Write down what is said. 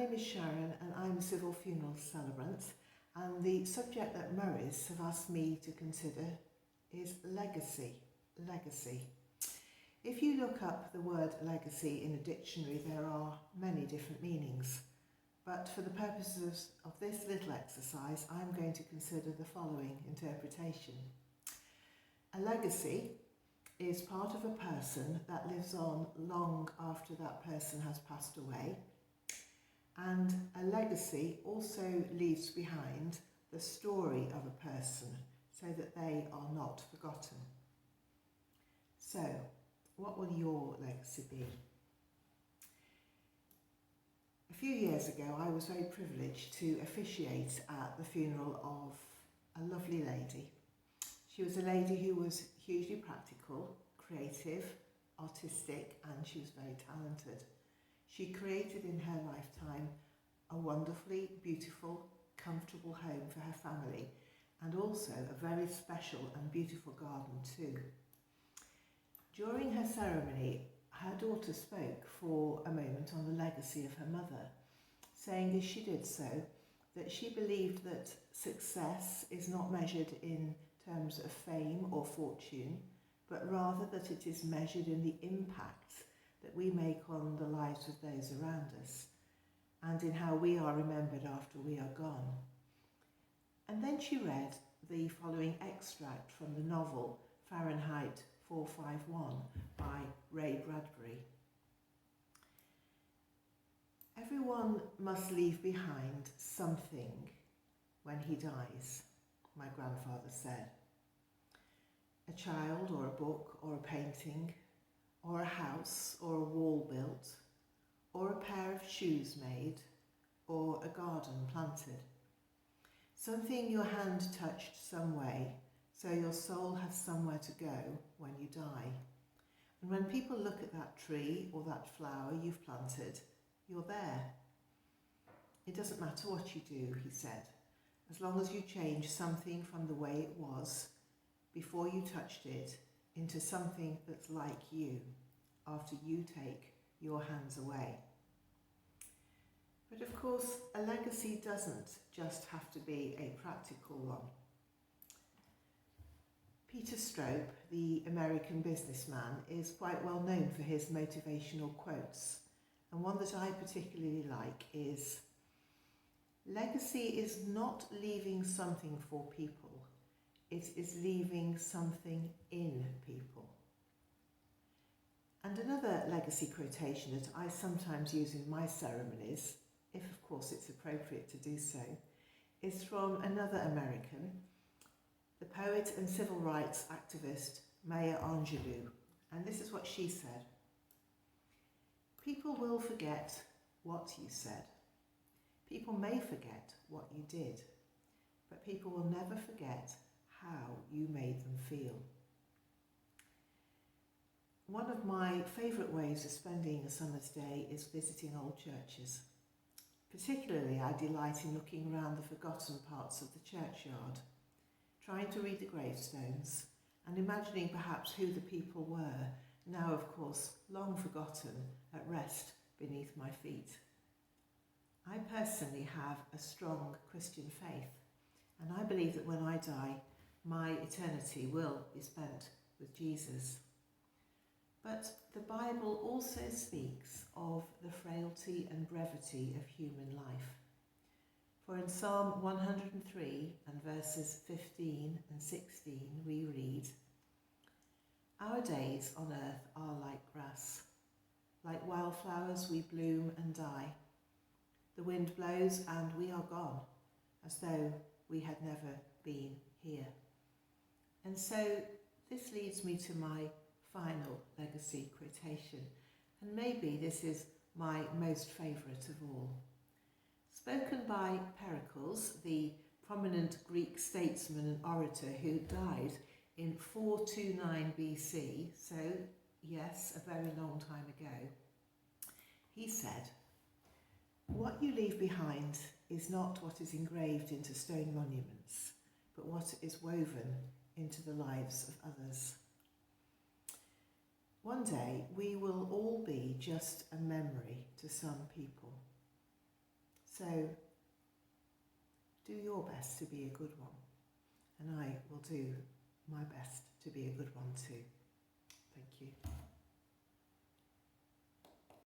name is Sharron and I'm a Civil Funeral Celebrant, and the subject that Murray's have asked me to consider is legacy. Legacy. If you look up the word legacy in a dictionary, there are many different meanings, but for the purposes of this little exercise I'm going to consider the following interpretation. A legacy is part of a person that lives on long after that person has passed away, and a legacy also leaves behind the story of a person so that they are not forgotten. So, what will your legacy be? A few years ago I was very privileged to officiate at the funeral of a lovely lady. She was a lady who was hugely practical, creative, artistic, and she was very talented. She created in her lifetime a wonderfully beautiful, comfortable home for her family, and also a very special and beautiful garden too. During her ceremony, her daughter spoke for a moment on the legacy of her mother, saying as she did so that she believed that success is not measured in terms of fame or fortune, but rather that it is measured in the impact that we make on the lives of those around us and in how we are remembered after we are gone. And then she read the following extract from the novel Fahrenheit 451 by Ray Bradbury. Everyone must leave behind something when he dies, my grandfather said. A child or a book or a painting or a house or a wall built or a pair of shoes made or a garden planted. Something your hand touched some way so your soul has somewhere to go when you die. And when people look at that tree or that flower you've planted, you're there. It doesn't matter what you do, he said, as long as you change something from the way it was before you touched it into something that's like you after you take your hands away. But of course, a legacy doesn't just have to be a practical one. Peter Strope, the American businessman, is quite well known for his motivational quotes, and one that I particularly like is, "Legacy is not leaving something for people, it is leaving something in people." And another legacy quotation that I sometimes use in my ceremonies, if of course it's appropriate to do so, is from another American, the poet and civil rights activist Maya Angelou, and this is what she said. "People will forget what you said. People may forget what you did, but people will never forget how you made them feel." One of my favourite ways of spending a summer's day is visiting old churches. Particularly, I delight in looking around the forgotten parts of the churchyard, trying to read the gravestones and imagining perhaps who the people were, now of course long forgotten, at rest beneath my feet. I personally have a strong Christian faith, and I believe that when I die, my eternity will be spent with Jesus. But the Bible also speaks of the frailty and brevity of human life. For in Psalm 103 and verses 15 and 16 we read, "Our days on earth are like grass. Like wildflowers we bloom and die. The wind blows and we are gone, as though we had never been here." And so this leads me to my final legacy quotation, and maybe this is my most favourite of all. Spoken by Pericles, the prominent Greek statesman and orator who died in 429 BC, so yes, a very long time ago. He said, "What you leave behind is not what is engraved into stone monuments, but what is woven into the lives of others." One day we will all be just a memory to some people. So do your best to be a good one, and I will do my best to be a good one too.